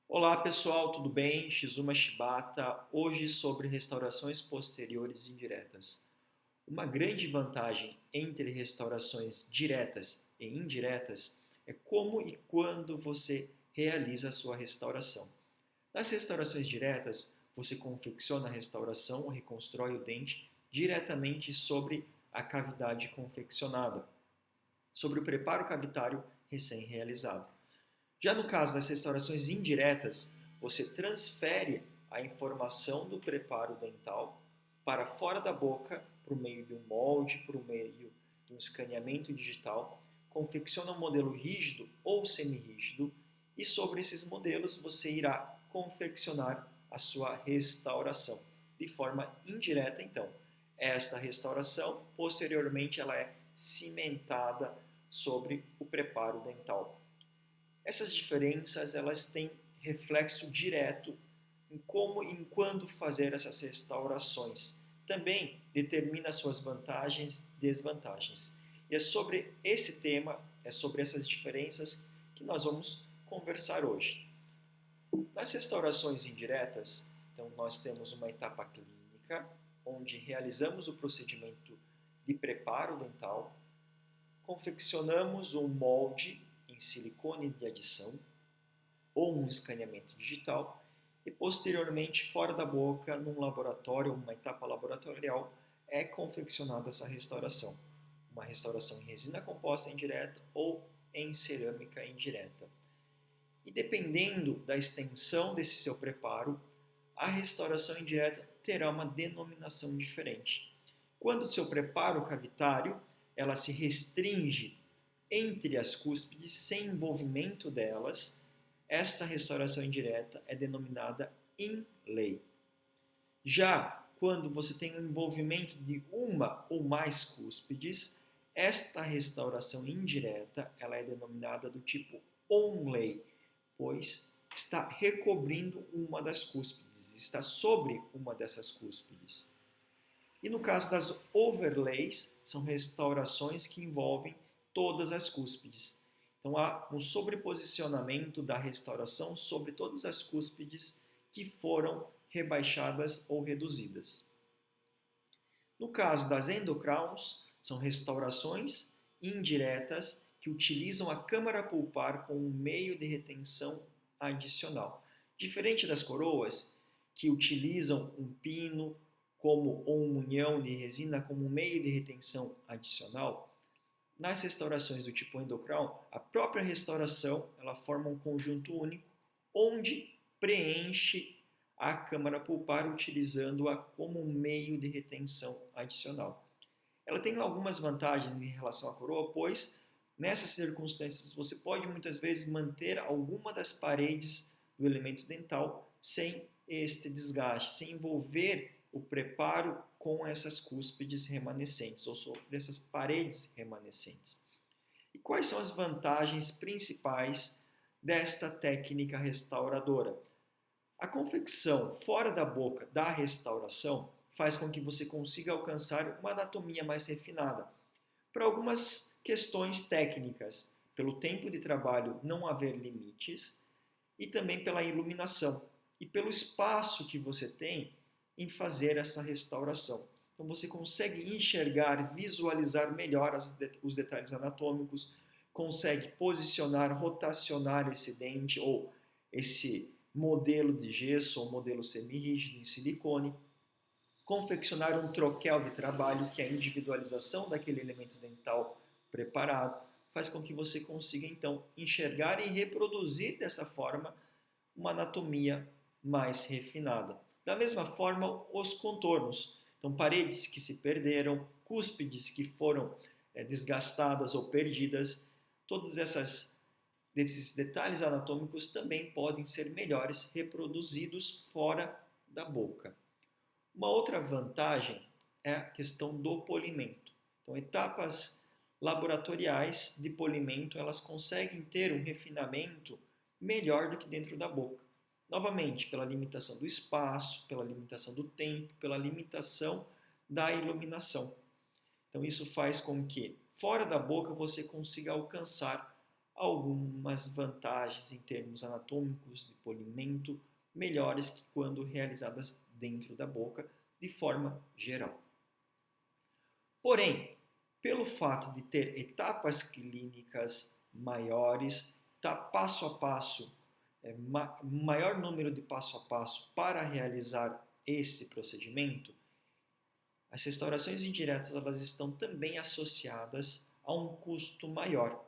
Olá pessoal, tudo bem? Shizuma Shibata, hoje sobre restaurações posteriores indiretas. Uma grande vantagem entre restaurações diretas e indiretas é como e quando você realiza a sua restauração. Nas restaurações diretas, você confecciona a restauração ou reconstrói o dente diretamente sobre a cavidade confeccionada, sobre o preparo cavitário recém-realizado. Já no caso das restaurações indiretas, você transfere a informação do preparo dental para fora da boca por meio de um molde, por meio de um escaneamento digital, confecciona um modelo rígido ou semirrígido e sobre esses modelos você irá confeccionar a sua restauração de forma indireta. Então, esta restauração posteriormente ela é cimentada sobre o preparo dental. Essas diferenças elas têm reflexo direto em como e em quando fazer essas restaurações. Também determina suas vantagens e desvantagens. E é sobre esse tema, é sobre essas diferenças que nós vamos conversar hoje. Nas restaurações indiretas, então nós temos uma etapa clínica, onde realizamos o procedimento de preparo dental, confeccionamos um molde em silicone de adição ou um escaneamento digital e posteriormente fora da boca, num laboratório, uma etapa laboratorial, é confeccionada essa restauração. Uma restauração em resina composta indireta ou em cerâmica indireta. E dependendo da extensão desse seu preparo, a restauração indireta terá uma denominação diferente. Quando o seu preparo cavitário ela se restringe entre as cúspides sem envolvimento delas, esta restauração indireta é denominada inlay. Já quando você tem um envolvimento de uma ou mais cúspides, esta restauração indireta ela é denominada do tipo onlay, pois está recobrindo uma das cúspides, está sobre uma dessas cúspides. E no caso das overlays, são restaurações que envolvem todas as cúspides. Então há um sobreposicionamento da restauração sobre todas as cúspides que foram rebaixadas ou reduzidas. No caso das endocrowns, são restaurações indiretas que utilizam a câmara pulpar como um meio de retenção adicional. Diferente das coroas, que utilizam um pino ou um munhão de resina como um meio de retenção adicional, nas restaurações do tipo endocrown, a própria restauração ela forma um conjunto único onde preenche a câmara pulpar utilizando-a como um meio de retenção adicional. Ela tem algumas vantagens em relação à coroa, pois nessas circunstâncias você pode muitas vezes manter alguma das paredes do elemento dental sem este desgaste, sem envolver o preparo com essas cúspides remanescentes ou sobre essas paredes remanescentes. E quais são as vantagens principais desta técnica restauradora? A confecção fora da boca da restauração faz com que você consiga alcançar uma anatomia mais refinada. Por algumas questões técnicas, pelo tempo de trabalho não haver limites e também pela iluminação e pelo espaço que você tem em fazer essa restauração. Então você consegue enxergar, visualizar melhor os detalhes anatômicos, consegue posicionar, rotacionar esse dente ou esse modelo de gesso ou modelo semirrígido em silicone, confeccionar um troquel de trabalho, que é a individualização daquele elemento dental preparado, faz com que você consiga então enxergar e reproduzir dessa forma uma anatomia mais refinada. Da mesma forma, os contornos. Então, paredes que se perderam, cúspides que foram desgastadas ou perdidas, todos desses detalhes anatômicos também podem ser melhores reproduzidos fora da boca. Uma outra vantagem é a questão do polimento. Então, etapas laboratoriais de polimento, elas conseguem ter um refinamento melhor do que dentro da boca. Novamente, pela limitação do espaço, pela limitação do tempo, pela limitação da iluminação. Então, isso faz com que, fora da boca, você consiga alcançar algumas vantagens em termos anatômicos de polimento melhores que quando realizadas dentro da boca de forma geral. Porém, pelo fato de ter etapas clínicas maiores, tá passo a passo, maior número de passo a passo para realizar esse procedimento, as restaurações indiretas elas estão também associadas a um custo maior,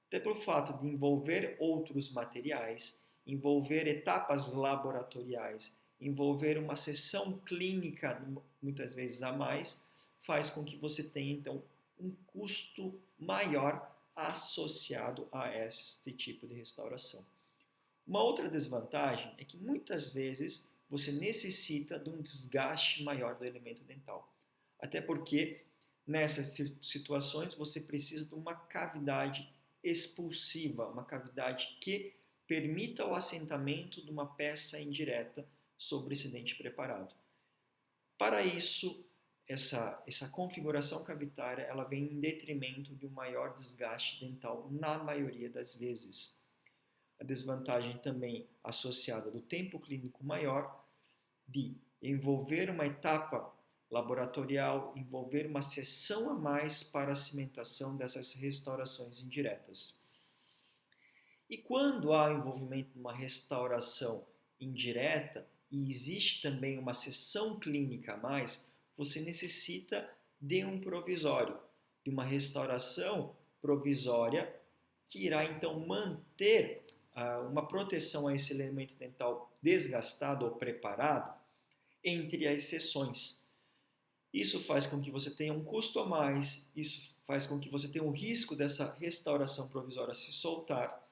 até pelo fato de envolver outros materiais, envolver etapas laboratoriais, envolver uma sessão clínica muitas vezes a mais, faz com que você tenha então um custo maior associado a este tipo de restauração. Uma outra desvantagem é que muitas vezes você necessita de um desgaste maior do elemento dental. Até porque nessas situações você precisa de uma cavidade expulsiva, uma cavidade que permita o assentamento de uma peça indireta sobre esse dente preparado. Para isso, essa configuração cavitária ela vem em detrimento de um maior desgaste dental na maioria das vezes. A desvantagem também associada do tempo clínico maior, de envolver uma etapa laboratorial, envolver uma sessão a mais para a cimentação dessas restaurações indiretas. E quando há envolvimento numa restauração indireta e existe também uma sessão clínica a mais, você necessita de um provisório, de uma restauração provisória que irá então manter uma proteção a esse elemento dental desgastado ou preparado entre as sessões. Isso faz com que você tenha um custo a mais, isso faz com que você tenha um risco dessa restauração provisória se soltar,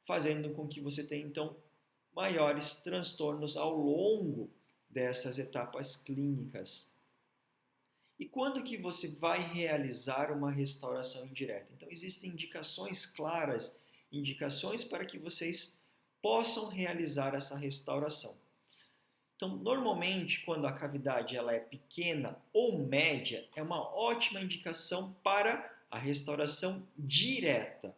fazendo com que você tenha então maiores transtornos ao longo dessas etapas clínicas. E quando que você vai realizar uma restauração indireta? Então existem indicações claras, indicações para que vocês possam realizar essa restauração. Então, normalmente, quando a cavidade ela é pequena ou média, é uma ótima indicação para a restauração direta,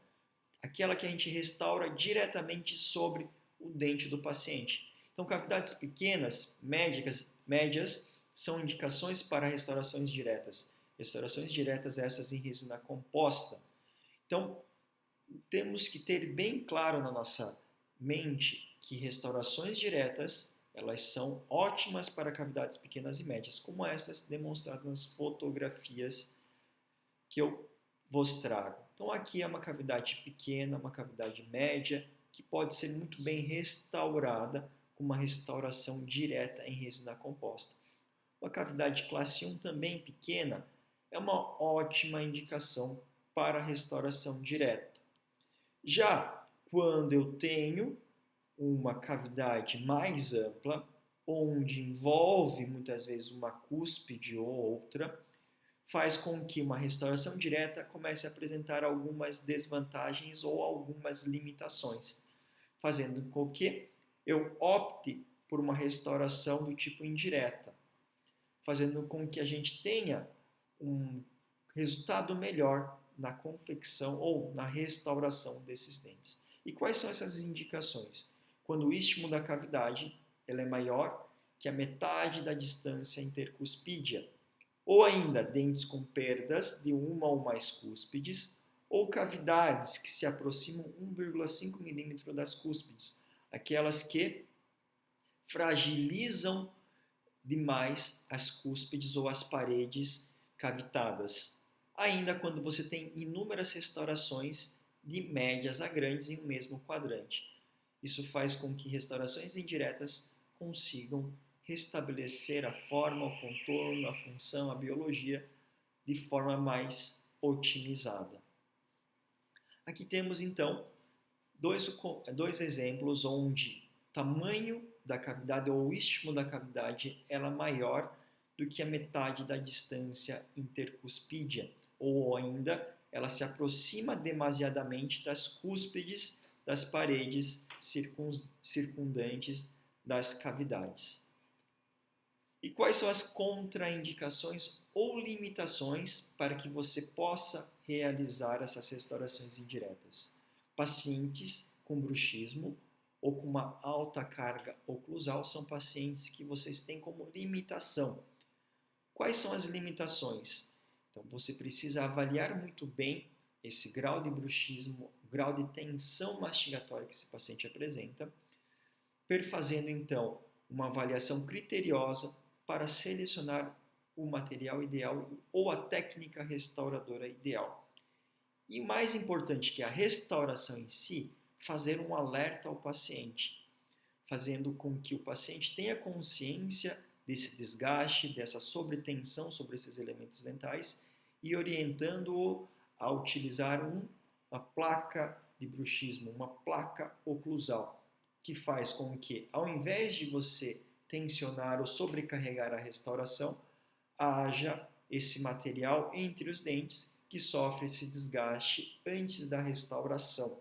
aquela que a gente restaura diretamente sobre o dente do paciente. Então, cavidades pequenas, médias são indicações para restaurações diretas. Restaurações diretas essas em resina composta. Então, temos que ter bem claro na nossa mente que restaurações diretas elas são ótimas para cavidades pequenas e médias, como essas demonstradas nas fotografias que eu vos trago. Então aqui é uma cavidade pequena, uma cavidade média, que pode ser muito bem restaurada com uma restauração direta em resina composta. Uma cavidade classe 1 também pequena é uma ótima indicação para restauração direta. Já quando eu tenho uma cavidade mais ampla, onde envolve muitas vezes uma cúspide ou outra, faz com que uma restauração direta comece a apresentar algumas desvantagens ou algumas limitações, fazendo com que eu opte por uma restauração do tipo indireta, fazendo com que a gente tenha um resultado melhor na confecção ou na restauração desses dentes. E quais são essas indicações? Quando o istmo da cavidade ela é maior que a metade da distância intercuspídea, ou ainda dentes com perdas de uma ou mais cúspides, ou cavidades que se aproximam 1,5 milímetro das cúspides, aquelas que fragilizam demais as cúspides ou as paredes cavitadas. Ainda quando você tem inúmeras restaurações de médias a grandes em um mesmo quadrante. Isso faz com que restaurações indiretas consigam restabelecer a forma, o contorno, a função, a biologia de forma mais otimizada. Aqui temos então dois exemplos onde o tamanho da cavidade ou o istmo da cavidade ela é maior do que a metade da distância intercuspídea, ou ainda ela se aproxima demasiadamente das cúspides das paredes circundantes das cavidades. E quais são as contraindicações ou limitações para que você possa realizar essas restaurações indiretas? Pacientes com bruxismo ou com uma alta carga oclusal são pacientes que vocês têm como limitação. Quais são as limitações? Então, você precisa avaliar muito bem esse grau de bruxismo, o grau de tensão mastigatória que esse paciente apresenta, perfazendo então uma avaliação criteriosa para selecionar o material ideal ou a técnica restauradora ideal. E mais importante que a restauração em si, fazer um alerta ao paciente, fazendo com que o paciente tenha consciência desse desgaste, dessa sobretensão sobre esses elementos dentais e orientando-o a utilizar uma placa de bruxismo, uma placa oclusal, que faz com que, ao invés de você tensionar ou sobrecarregar a restauração, haja esse material entre os dentes que sofre esse desgaste antes da restauração,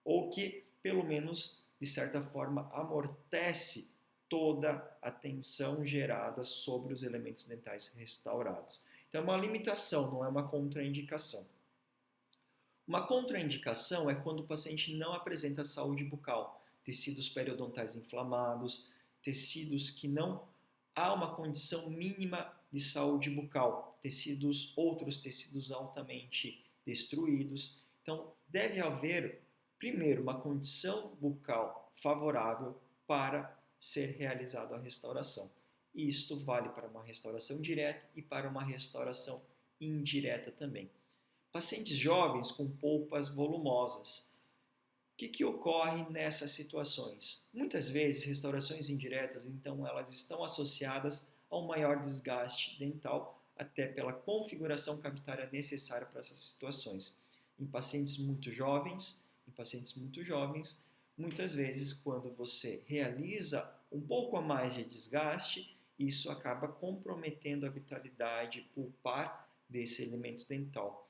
ou que, pelo menos, de certa forma, amortece toda a tensão gerada sobre os elementos dentais restaurados. Então, é uma limitação, não é uma contraindicação. Uma contraindicação é quando o paciente não apresenta saúde bucal, tecidos periodontais inflamados, tecidos que não há uma condição mínima de saúde bucal, outros tecidos altamente destruídos. Então, deve haver, primeiro, uma condição bucal favorável para ser realizada a restauração. E isto vale para uma restauração direta e para uma restauração indireta também. Pacientes jovens com polpas volumosas. O que ocorre nessas situações? Muitas vezes, restaurações indiretas, então, elas estão associadas a um maior desgaste dental, até pela configuração cavitária necessária para essas situações. Em pacientes muito jovens, muitas vezes, quando você realiza um pouco a mais de desgaste, isso acaba comprometendo a vitalidade pulpar desse elemento dental.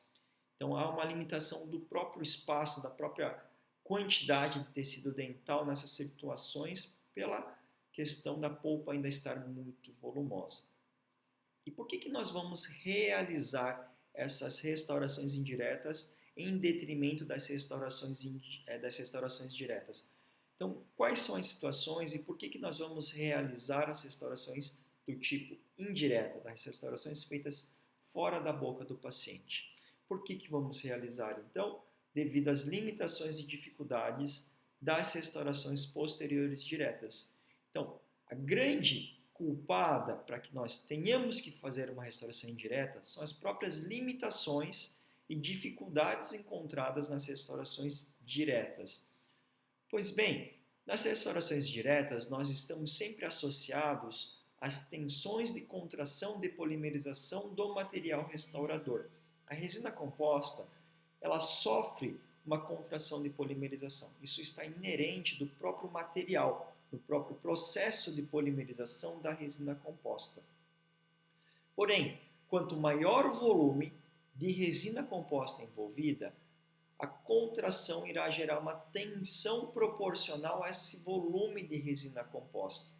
Então, há uma limitação do próprio espaço, da própria quantidade de tecido dental nessas situações pela questão da polpa ainda estar muito volumosa. E por que nós vamos realizar essas restaurações indiretas em detrimento das restaurações diretas? Então, quais são as situações e por que nós vamos realizar as restaurações do tipo indireta, das restaurações feitas fora da boca do paciente? Por que vamos realizar, então? Devido às limitações e dificuldades das restaurações posteriores diretas. Então, a grande culpada para que nós tenhamos que fazer uma restauração indireta são as próprias limitações e dificuldades encontradas nas restaurações diretas. Pois bem, nas restaurações diretas, nós estamos sempre associados às tensões de contração de polimerização do material restaurador. A resina composta, ela sofre uma contração de polimerização. Isso está inerente do próprio material, do próprio processo de polimerização da resina composta. Porém, quanto maior o volume de resina composta envolvida, a contração irá gerar uma tensão proporcional a esse volume de resina composta,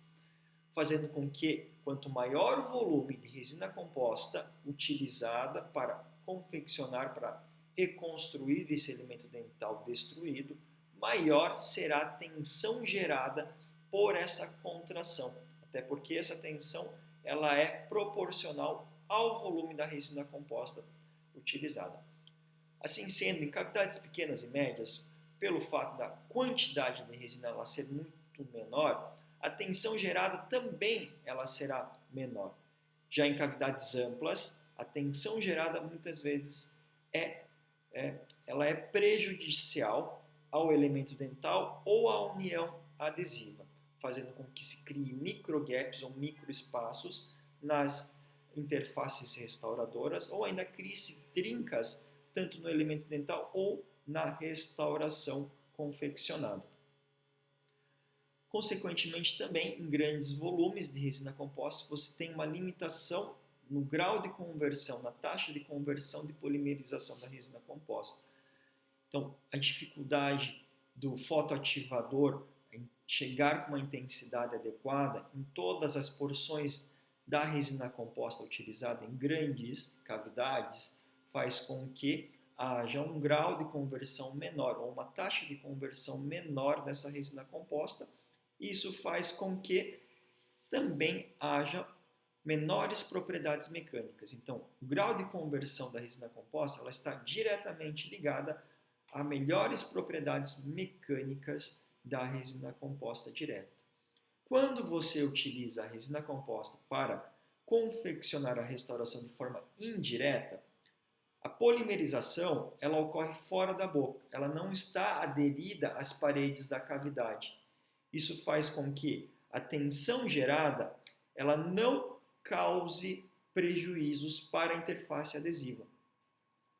fazendo com que, quanto maior o volume de resina composta utilizada para confeccionar, para reconstruir esse elemento dental destruído, maior será a tensão gerada por essa contração, até porque essa tensão ela é proporcional ao volume da resina composta utilizada. Assim sendo, em cavidades pequenas e médias, pelo fato da quantidade de resina ela ser muito menor, a tensão gerada também ela será menor. Já em cavidades amplas, a tensão gerada muitas vezes ela é prejudicial ao elemento dental ou à união adesiva, fazendo com que se crie microgaps ou microespaços nas interfaces restauradoras ou ainda crie-se trincas tanto no elemento dental ou na restauração confeccionada. Consequentemente, também em grandes volumes de resina composta, você tem uma limitação no grau de conversão, na taxa de conversão de polimerização da resina composta. Então, a dificuldade do fotoativador em chegar com uma intensidade adequada em todas as porções da resina composta utilizada em grandes cavidades faz com que haja um grau de conversão menor ou uma taxa de conversão menor dessa resina composta. Isso faz com que também haja menores propriedades mecânicas. Então, o grau de conversão da resina composta ela está diretamente ligada a melhores propriedades mecânicas da resina composta direta. Quando você utiliza a resina composta para confeccionar a restauração de forma indireta, a polimerização ela ocorre fora da boca, ela não está aderida às paredes da cavidade. Isso faz com que a tensão gerada ela não cause prejuízos para a interface adesiva.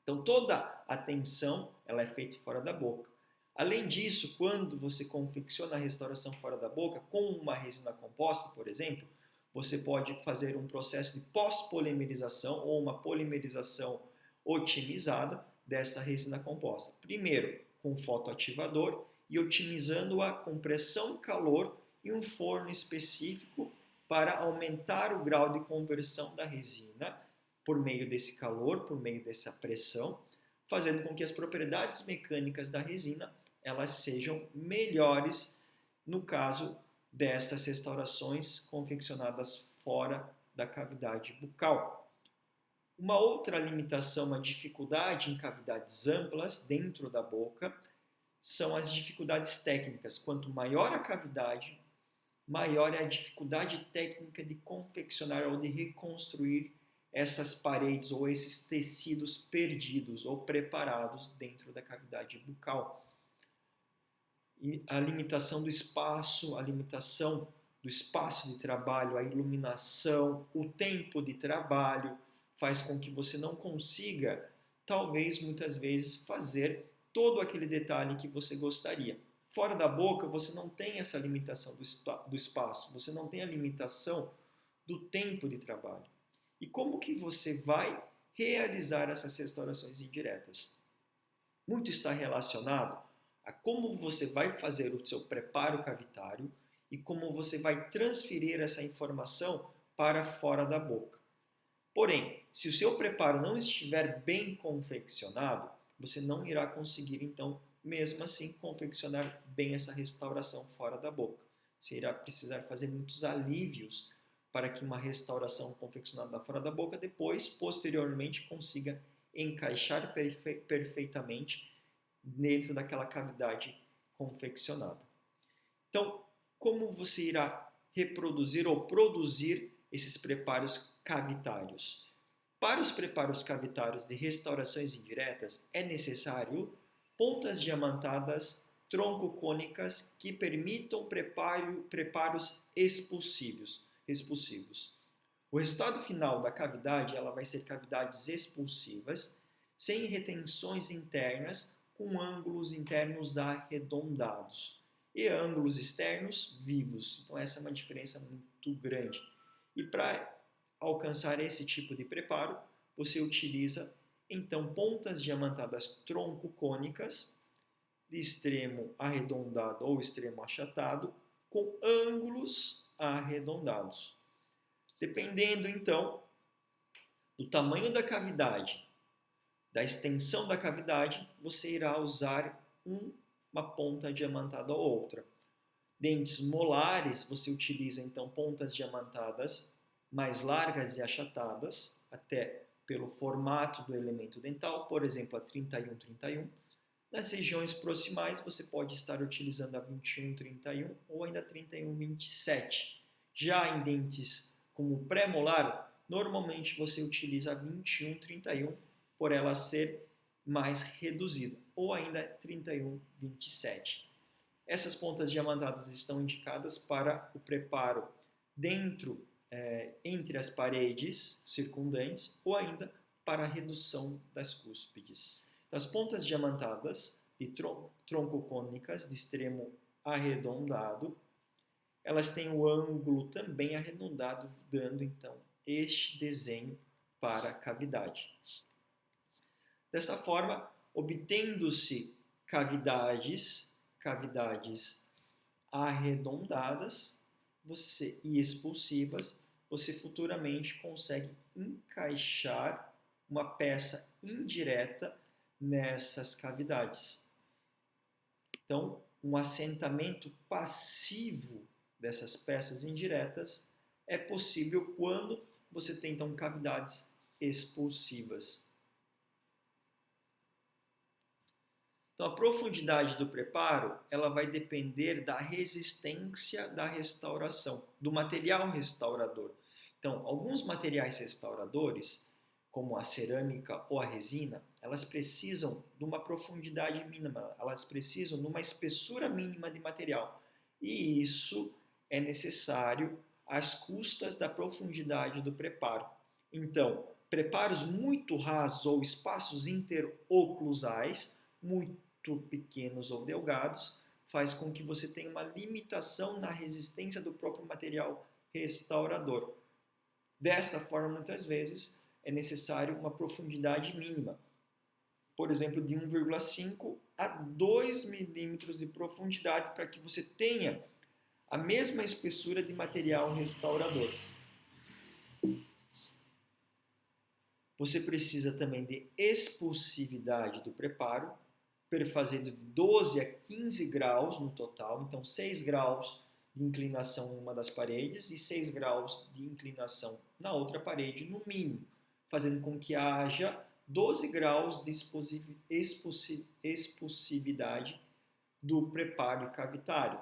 Então toda a tensão ela é feita fora da boca. Além disso, quando você confecciona a restauração fora da boca com uma resina composta, por exemplo, você pode fazer um processo de pós-polimerização ou uma polimerização otimizada dessa resina composta. Primeiro, com fotoativador e otimizando-a com pressão, calor e um forno específico para aumentar o grau de conversão da resina por meio desse calor, por meio dessa pressão, fazendo com que as propriedades mecânicas da resina elas sejam melhores no caso dessas restaurações confeccionadas fora da cavidade bucal. Uma outra limitação, uma dificuldade em cavidades amplas dentro da boca são as dificuldades técnicas. Quanto maior a cavidade, maior é a dificuldade técnica de confeccionar ou de reconstruir essas paredes ou esses tecidos perdidos ou preparados dentro da cavidade bucal. E a limitação do espaço de trabalho, a iluminação, o tempo de trabalho faz com que você não consiga, talvez muitas vezes, fazer todo aquele detalhe que você gostaria. Fora da boca, você não tem essa limitação do espaço, você não tem a limitação do tempo de trabalho. E como que você vai realizar essas restaurações indiretas? Muito está relacionado a como você vai fazer o seu preparo cavitário e como você vai transferir essa informação para fora da boca. Porém, se o seu preparo não estiver bem confeccionado, você não irá conseguir, então, mesmo assim, confeccionar bem essa restauração fora da boca. Você irá precisar fazer muitos alívios para que uma restauração confeccionada fora da boca depois, posteriormente, consiga encaixar perfeitamente dentro daquela cavidade confeccionada. Então, como você irá reproduzir ou produzir esses preparos cavitários? Para os preparos cavitários de restaurações indiretas, é necessário pontas diamantadas troncocônicas que permitam preparos expulsivos. O resultado final da cavidade ela vai ser cavidades expulsivas, sem retenções internas, com ângulos internos arredondados e ângulos externos vivos. Então essa é uma diferença muito grande. E para alcançar esse tipo de preparo, você utiliza então pontas diamantadas troncocônicas de extremo arredondado ou extremo achatado com ângulos arredondados. Dependendo então do tamanho da cavidade, da extensão da cavidade, você irá usar uma ponta diamantada ou outra. Dentes molares, você utiliza então pontas diamantadas mais largas e achatadas, até pelo formato do elemento dental, por exemplo, a 31-31. Nas regiões proximais, você pode estar utilizando a 21-31 ou ainda a 31-27. Já em dentes como pré-molar, normalmente você utiliza a 21-31, por ela ser mais reduzida, ou ainda 31-27. Essas pontas diamantadas estão indicadas para o preparo entre as paredes circundantes ou ainda para a redução das cúspides. Então, as pontas diamantadas de troncocônicas de extremo arredondado, elas têm o ângulo também arredondado, dando então este desenho para a cavidade. Dessa forma, obtendo-se cavidades arredondadas e expulsivas, você futuramente consegue encaixar uma peça indireta nessas cavidades. Então, um assentamento passivo dessas peças indiretas é possível quando você tem, então, cavidades expulsivas. Então, a profundidade do preparo, ela vai depender da resistência da restauração, do material restaurador. Então, alguns materiais restauradores, como a cerâmica ou a resina, elas precisam de uma profundidade mínima, elas precisam de uma espessura mínima de material. E isso é necessário às custas da profundidade do preparo. Então, preparos muito rasos ou espaços interoclusais, muito pequenos ou delgados, faz com que você tenha uma limitação na resistência do próprio material restaurador. Desta forma, muitas vezes, é necessário uma profundidade mínima, por exemplo, de 1,5 a 2 milímetros de profundidade, para que você tenha a mesma espessura de material restaurador. Você precisa também de expulsividade do preparo, fazendo de 12 a 15 graus no total, então 6 graus de inclinação em uma das paredes e 6 graus de inclinação na outra parede, no mínimo, fazendo com que haja 12 graus de expulsividade do preparo cavitário.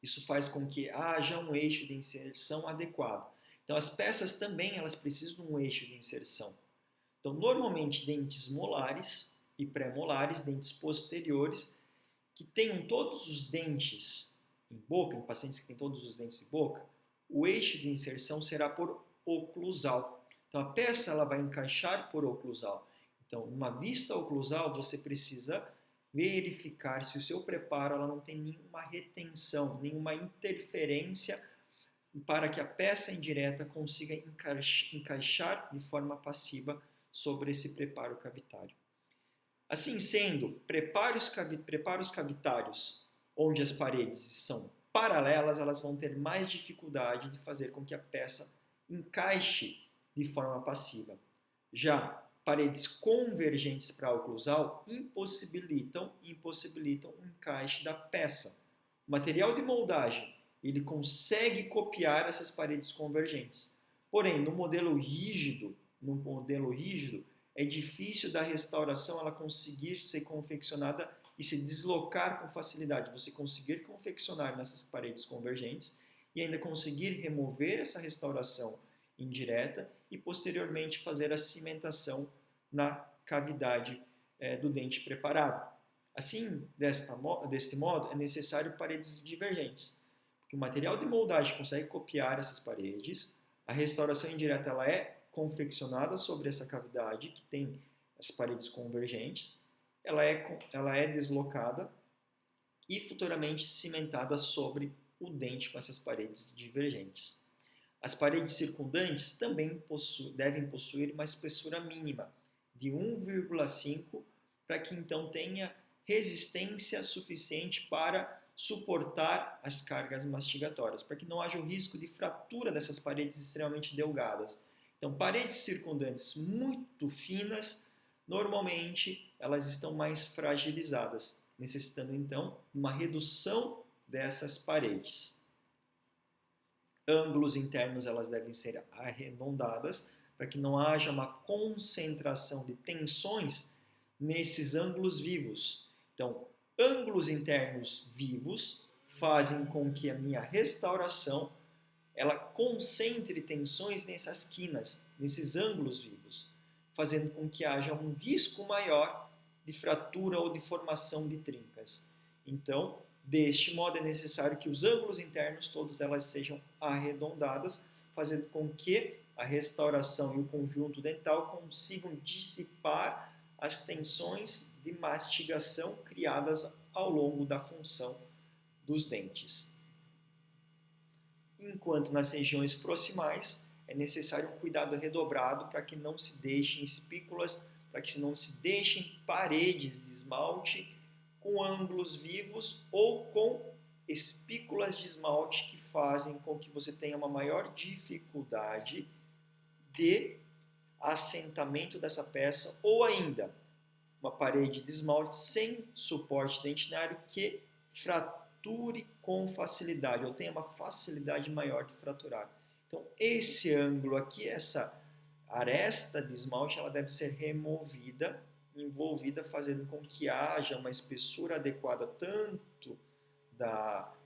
Isso faz com que haja um eixo de inserção adequado. Então, as peças também elas precisam de um eixo de inserção. Então, normalmente, dentes molares e pré-molares, dentes posteriores, que tenham todos os dentes em boca, em pacientes que têm todos os dentes em boca, o eixo de inserção será por oclusal. Então, a peça ela vai encaixar por oclusal. Então, numa vista oclusal, você precisa verificar se o seu preparo ela não tem nenhuma retenção, nenhuma interferência para que a peça indireta consiga encaixar de forma passiva sobre esse preparo cavitário. Assim sendo, preparos cavitários onde as paredes são paralelas, elas vão ter mais dificuldade de fazer com que a peça encaixe de forma passiva. Já paredes convergentes para a oclusal impossibilitam o encaixe da peça. O material de moldagem ele consegue copiar essas paredes convergentes. Porém, no modelo rígido, é difícil da restauração ela conseguir ser confeccionada e se deslocar com facilidade. Você conseguir confeccionar nessas paredes convergentes e ainda conseguir remover essa restauração indireta e posteriormente fazer a cimentação na cavidade do dente preparado. Assim, deste modo, é necessário paredes divergentes, porque o material de moldagem consegue copiar essas paredes, a restauração indireta ela é confeccionada sobre essa cavidade que tem as paredes convergentes, ela é deslocada e futuramente cimentada sobre o dente com essas paredes divergentes. As paredes circundantes também devem possuir uma espessura mínima de 1,5 para que então tenha resistência suficiente para suportar as cargas mastigatórias, para que não haja o risco de fratura dessas paredes extremamente delgadas. Então, paredes circundantes muito finas, normalmente elas estão mais fragilizadas, necessitando então uma redução dessas paredes. Ângulos internos elas devem ser arredondadas para que não haja uma concentração de tensões nesses ângulos vivos. Então, ângulos internos vivos fazem com que a minha restauração ela concentre tensões nessas quinas, nesses ângulos vivos, fazendo com que haja um risco maior de fratura ou de formação de trincas. Então, deste modo, é necessário que os ângulos internos, todas elas sejam arredondadas, fazendo com que a restauração e o conjunto dental consigam dissipar as tensões de mastigação criadas ao longo da função dos dentes. Enquanto nas regiões proximais é necessário um cuidado redobrado para que não se deixem espículas, para que não se deixem paredes de esmalte com ângulos vivos ou com espículas de esmalte que fazem com que você tenha uma maior dificuldade de assentamento dessa peça ou ainda uma parede de esmalte sem suporte dentinário que frature com facilidade, ou tenha uma facilidade maior de fraturar. Então, esse ângulo aqui, essa aresta de esmalte, ela deve ser removida, envolvida, fazendo com que haja uma espessura adequada tanto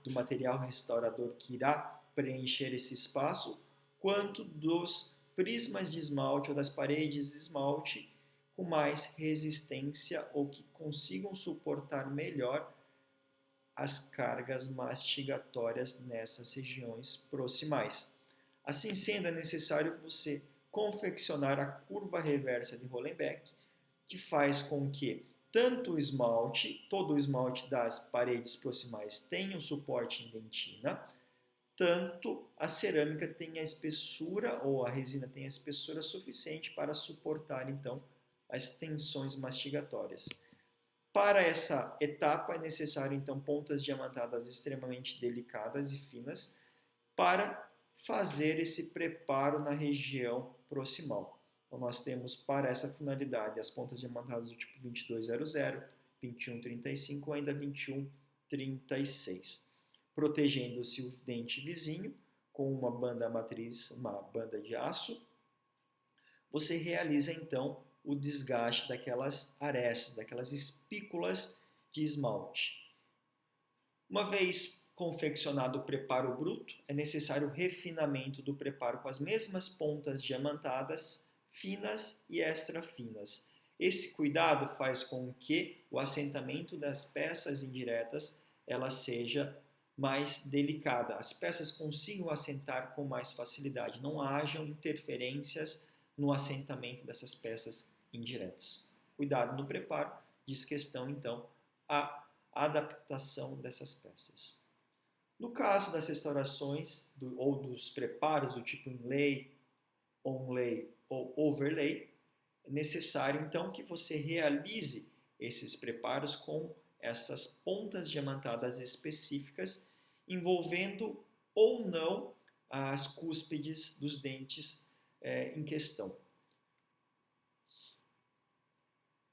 do material restaurador que irá preencher esse espaço, quanto dos prismas de esmalte ou das paredes de esmalte com mais resistência ou que consigam suportar melhor as cargas mastigatórias nessas regiões proximais. Assim sendo, é necessário você confeccionar a curva reversa de Rollenbeck, que faz com que tanto o esmalte, todo o esmalte das paredes proximais tenha um suporte em dentina, tanto a cerâmica tenha a espessura, ou a resina tenha a espessura suficiente para suportar, então, as tensões mastigatórias. Para essa etapa é necessário, então, pontas diamantadas extremamente delicadas e finas para fazer esse preparo na região proximal. Então, nós temos para essa finalidade as pontas diamantadas do tipo 2200, 2135 ou ainda 2136, protegendo-se o dente vizinho com uma banda matriz, uma banda de aço. Você realiza então o desgaste daquelas arestas, daquelas espículas de esmalte. Uma vez confeccionado o preparo bruto, é necessário o refinamento do preparo com as mesmas pontas diamantadas, finas e extra finas. Esse cuidado faz com que o assentamento das peças indiretas ela seja mais delicada, as peças consigam assentar com mais facilidade, não hajam interferências no assentamento dessas peças indiretas. Cuidado no preparo, diz questão então a adaptação dessas peças. No caso das restaurações ou dos preparos do tipo inlay, onlay ou overlay, é necessário então que você realize esses preparos com essas pontas diamantadas específicas, envolvendo ou não as cúspides dos dentes em questão.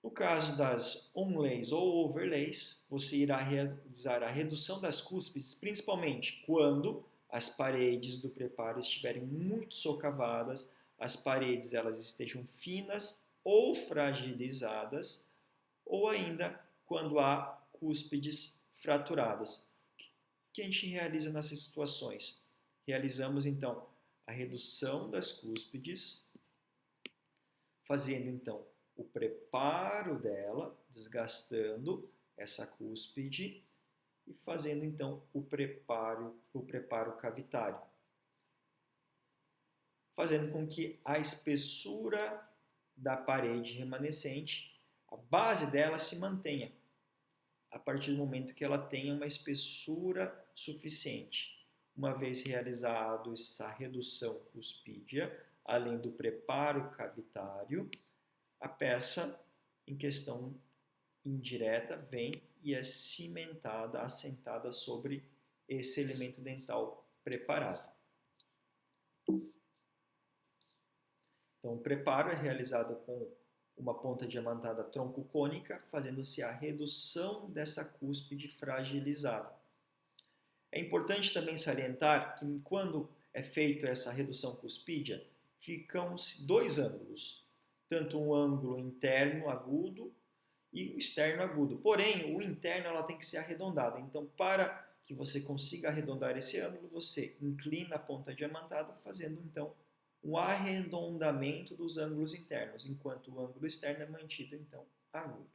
No caso das onlays ou overlays, você irá realizar a redução das cúspides, principalmente quando as paredes do preparo estiverem muito socavadas, as paredes elas estejam finas ou fragilizadas, ou ainda quando há cúspides fraturadas. O que a gente realiza nessas situações? Realizamos então a redução das cúspides, fazendo então o preparo dela, desgastando essa cúspide e fazendo então o preparo cavitário, fazendo com que a espessura da parede remanescente, a base dela se mantenha a partir do momento que ela tenha uma espessura suficiente. Uma vez realizado essa redução cuspídea, além do preparo cavitário, a peça em questão indireta vem e é cimentada, assentada sobre esse elemento dental preparado. Então, o preparo é realizado com uma ponta diamantada troncocônica, fazendo-se a redução dessa cúspide fragilizada. É importante também salientar que quando é feita essa redução cuspídea, ficam dois ângulos, tanto um ângulo interno agudo e o externo agudo. Porém, o interno ela tem que ser arredondada. Então, para que você consiga arredondar esse ângulo, você inclina a ponta diamantada, fazendo então um arredondamento dos ângulos internos, enquanto o ângulo externo é mantido então agudo.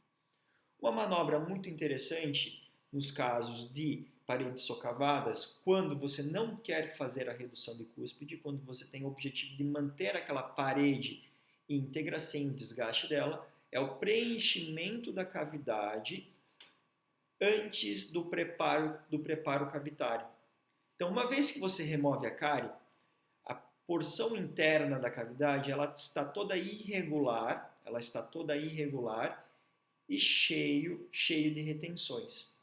Uma manobra muito interessante nos casos de paredes socavadas, quando você não quer fazer a redução de cúspide, quando você tem o objetivo de manter aquela parede íntegra sem o desgaste dela, é o preenchimento da cavidade antes do preparo cavitário. Então, uma vez que você remove a cárie, a porção interna da cavidade ela está toda irregular e cheio de retenções.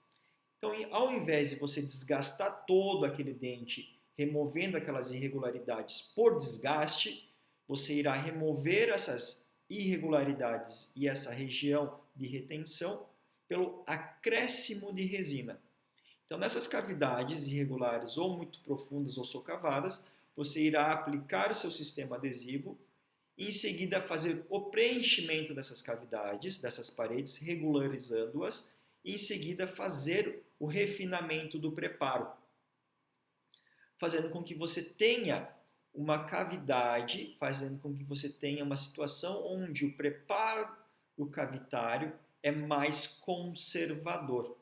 Então, ao invés de você desgastar todo aquele dente, removendo aquelas irregularidades por desgaste, você irá remover essas irregularidades e essa região de retenção pelo acréscimo de resina. Então, nessas cavidades irregulares ou muito profundas ou socavadas, você irá aplicar o seu sistema adesivo e, em seguida, fazer o preenchimento dessas cavidades, dessas paredes, regularizando-as, e, em seguida, fazer o refinamento do preparo, fazendo com que você tenha uma cavidade, fazendo com que você tenha uma situação onde o preparo cavitário é mais conservador.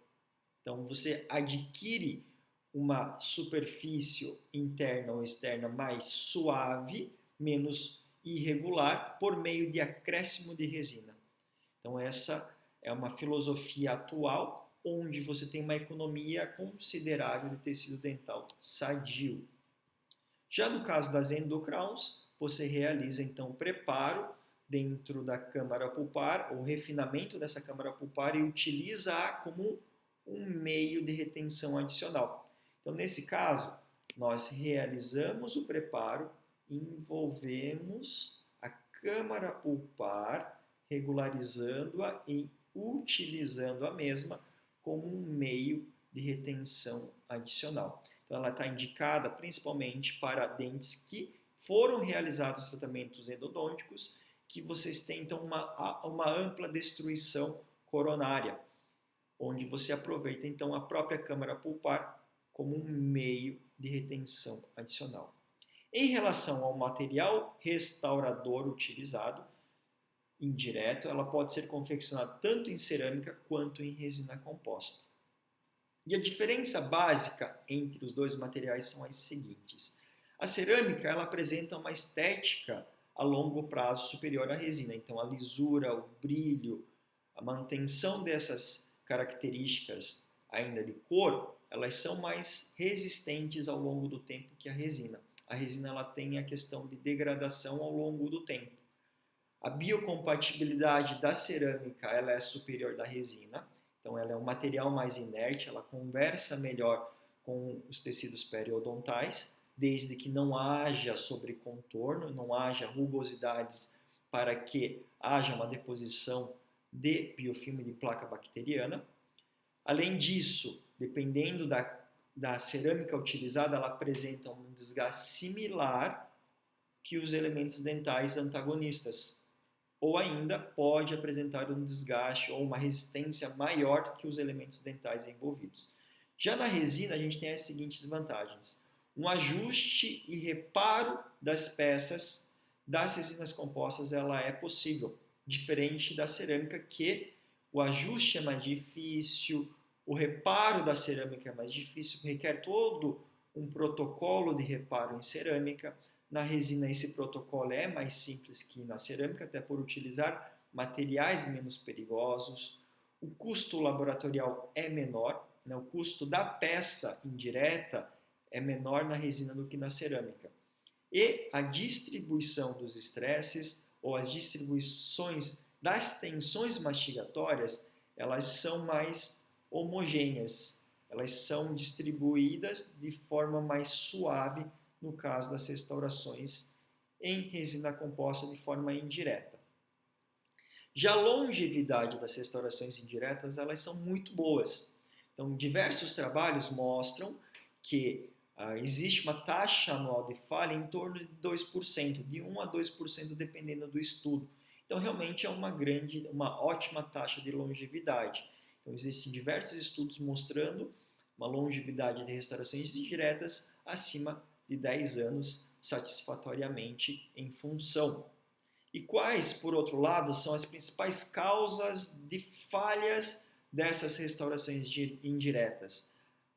Então, você adquire uma superfície interna ou externa mais suave, menos irregular, por meio de acréscimo de resina. Então, essa é uma filosofia atual, onde você tem uma economia considerável de tecido dental sadio. Já no caso das endocrowns, você realiza então o preparo dentro da câmara pulpar, o refinamento dessa câmara pulpar e utiliza-a como um meio de retenção adicional. Então, nesse caso, nós realizamos o preparo, envolvemos a câmara pulpar, regularizando-a e utilizando a mesma como um meio de retenção adicional. Então, ela está indicada principalmente para dentes que foram realizados tratamentos endodônticos, que vocês tentam uma ampla destruição coronária, onde você aproveita então a própria câmara pulpar como um meio de retenção adicional. Em relação ao material restaurador utilizado, indireto, ela pode ser confeccionada tanto em cerâmica quanto em resina composta. E a diferença básica entre os dois materiais são as seguintes. A cerâmica ela apresenta uma estética a longo prazo superior à resina. Então, a lisura, o brilho, a manutenção dessas características ainda de cor, elas são mais resistentes ao longo do tempo que a resina. A resina ela tem a questão de degradação ao longo do tempo. A biocompatibilidade da cerâmica ela é superior da resina. Então, ela é um material mais inerte, ela conversa melhor com os tecidos periodontais, desde que não haja sobrecontorno, não haja rugosidades para que haja uma deposição de biofilme de placa bacteriana. Além disso, dependendo da cerâmica utilizada, ela apresenta um desgaste similar que os elementos dentais antagonistas, ou ainda pode apresentar um desgaste ou uma resistência maior que os elementos dentais envolvidos. Já na resina, a gente tem as seguintes vantagens. Um ajuste e reparo das peças das resinas compostas ela é possível, diferente da cerâmica, que o ajuste é mais difícil, o reparo da cerâmica é mais difícil, requer todo um protocolo de reparo em cerâmica. Na resina, esse protocolo é mais simples que na cerâmica, até por utilizar materiais menos perigosos. O custo laboratorial é menor, né? O custo da peça indireta é menor na resina do que na cerâmica. E a distribuição dos estresses ou as distribuições das tensões mastigatórias, elas são mais homogêneas, elas são distribuídas de forma mais suave no caso das restaurações em resina composta de forma indireta. Já a longevidade das restaurações indiretas, elas são muito boas. Então, diversos trabalhos mostram que existe uma taxa anual de falha em torno de 2%, de 1 a 2% dependendo do estudo. Então, realmente é uma ótima taxa de longevidade. Então, existem diversos estudos mostrando uma longevidade de restaurações indiretas acima de 10 anos satisfatoriamente em função. E quais, por outro lado, são as principais causas de falhas dessas restaurações indiretas?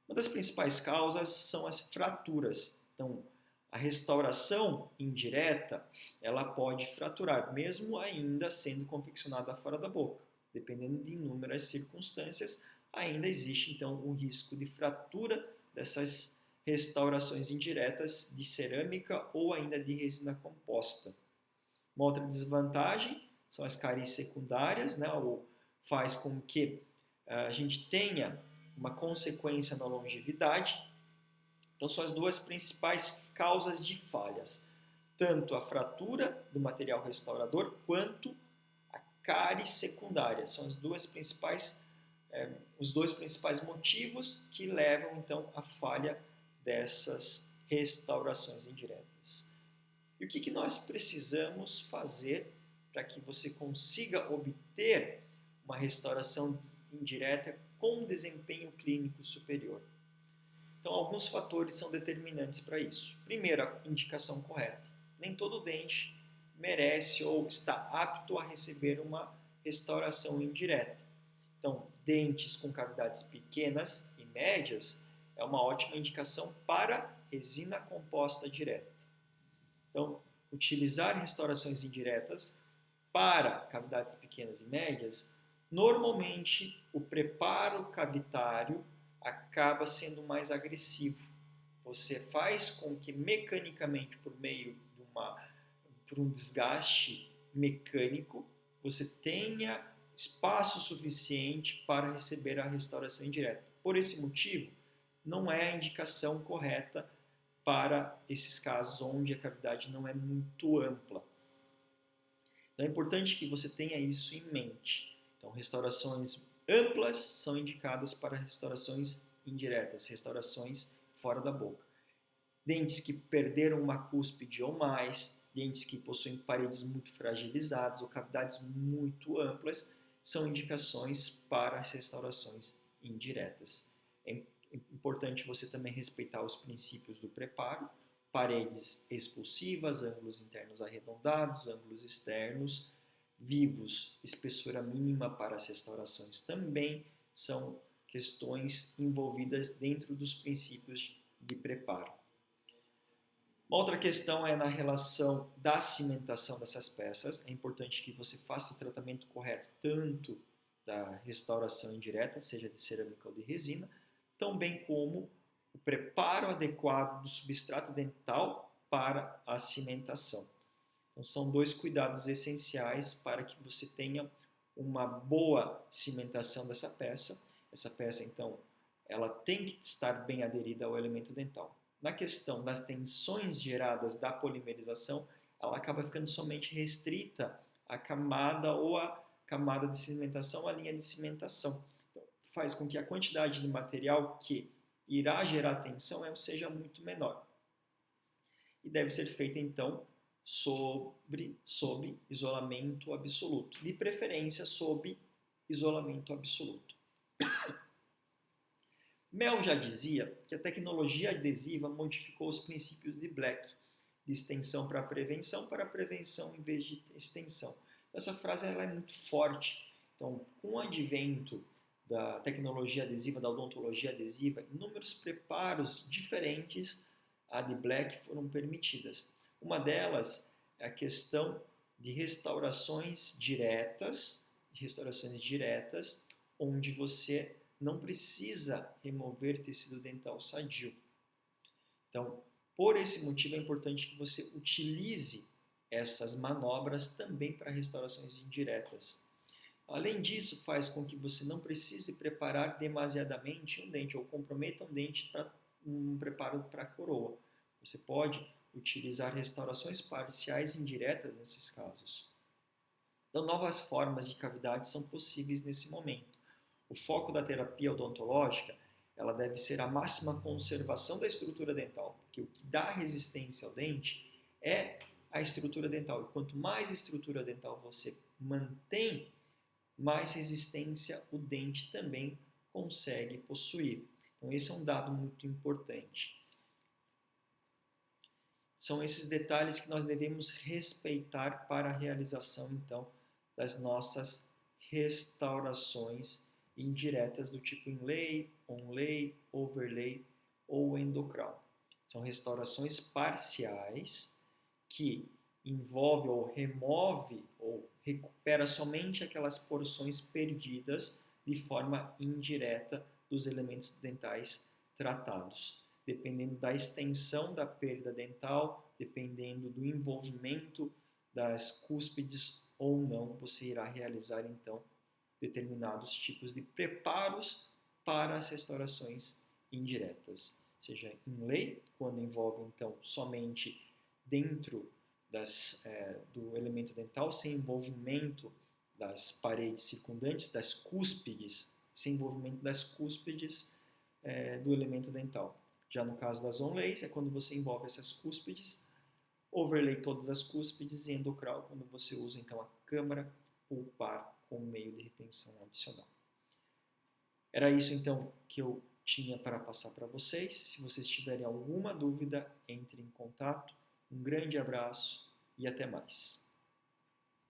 Uma das principais causas são as fraturas. Então, a restauração indireta, ela pode fraturar, mesmo ainda sendo confeccionada fora da boca. Dependendo de inúmeras circunstâncias, ainda existe, então, o risco de fratura dessas restaurações indiretas de cerâmica ou ainda de resina composta. Uma outra desvantagem são as cáries secundárias, né, ou faz com que a gente tenha uma consequência na longevidade. Então, são as duas principais causas de falhas, tanto a fratura do material restaurador quanto a cárie secundária. São os dois principais motivos que levam então à falha dessas restaurações indiretas. E o que nós precisamos fazer para que você consiga obter uma restauração indireta com desempenho clínico superior? Então, alguns fatores são determinantes para isso. Primeiro, a indicação correta. Nem todo dente merece ou está apto a receber uma restauração indireta. Então, dentes com cavidades pequenas e médias é uma ótima indicação para resina composta direta. Então, utilizar restaurações indiretas para cavidades pequenas e médias, normalmente o preparo cavitário acaba sendo mais agressivo. Você faz com que mecanicamente, por um desgaste mecânico, você tenha espaço suficiente para receber a restauração indireta. Por esse motivo, não é a indicação correta para esses casos onde a cavidade não é muito ampla. Então é importante que você tenha isso em mente. Então, restaurações amplas são indicadas para restaurações indiretas, restaurações fora da boca. Dentes que perderam uma cúspide ou mais, dentes que possuem paredes muito fragilizadas ou cavidades muito amplas, são indicações para as restaurações indiretas. É importante você também respeitar os princípios do preparo, paredes expulsivas, ângulos internos arredondados, ângulos externos vivos, espessura mínima para as restaurações também são questões envolvidas dentro dos princípios de preparo. Uma outra questão é na relação da cimentação dessas peças. É importante que você faça o tratamento correto tanto da restauração indireta, seja de cerâmica ou de resina, tão bem como o preparo adequado do substrato dental para a cimentação. Então, são dois cuidados essenciais para que você tenha uma boa cimentação dessa peça. Essa peça, então, ela tem que estar bem aderida ao elemento dental. Na questão das tensões geradas da polimerização, ela acaba ficando somente restrita à camada ou à camada de cimentação, à linha de cimentação. Então, faz com que a quantidade de material que irá gerar tensão seja muito menor. E deve ser feita, então, sob isolamento absoluto, de preferência sob isolamento absoluto. Mel já dizia que a tecnologia adesiva modificou os princípios de Black, de extensão para prevenção em vez de extensão. Essa frase ela é muito forte. Então, com o advento da tecnologia adesiva, da odontologia adesiva, inúmeros preparos diferentes a de Black foram permitidas. Uma delas é a questão de restaurações diretas, onde você não precisa remover tecido dental sadio. Então, por esse motivo é importante que você utilize essas manobras também para restaurações indiretas. Além disso, faz com que você não precise preparar demasiadamente um dente ou comprometa um dente para um preparo para a coroa. Você pode utilizar restaurações parciais indiretas nesses casos. Então, novas formas de cavidade são possíveis nesse momento. O foco da terapia odontológica ela deve ser a máxima conservação da estrutura dental, porque o que dá resistência ao dente é a estrutura dental. E quanto mais estrutura dental você mantém, mais resistência o dente também consegue possuir. Então, esse é um dado muito importante. São esses detalhes que nós devemos respeitar para a realização, então, das nossas restaurações indiretas do tipo inlay, onlay, overlay ou endocrown. São restaurações parciais que envolve ou remove ou recupera somente aquelas porções perdidas de forma indireta dos elementos dentais tratados. Dependendo da extensão da perda dental, dependendo do envolvimento das cúspides ou não, você irá realizar então determinados tipos de preparos para as restaurações indiretas, seja inlay, quando envolve então somente dentro do elemento dental, sem envolvimento das paredes circundantes, das cúspides, sem envolvimento das cúspides do elemento dental. Já no caso das onlays, é quando você envolve essas cúspides, overlay todas as cúspides e endocral, quando você usa então a câmara pulpar como meio de retenção adicional. Era isso então que eu tinha para passar para vocês. Se vocês tiverem alguma dúvida, entre em contato. Um grande abraço e até mais.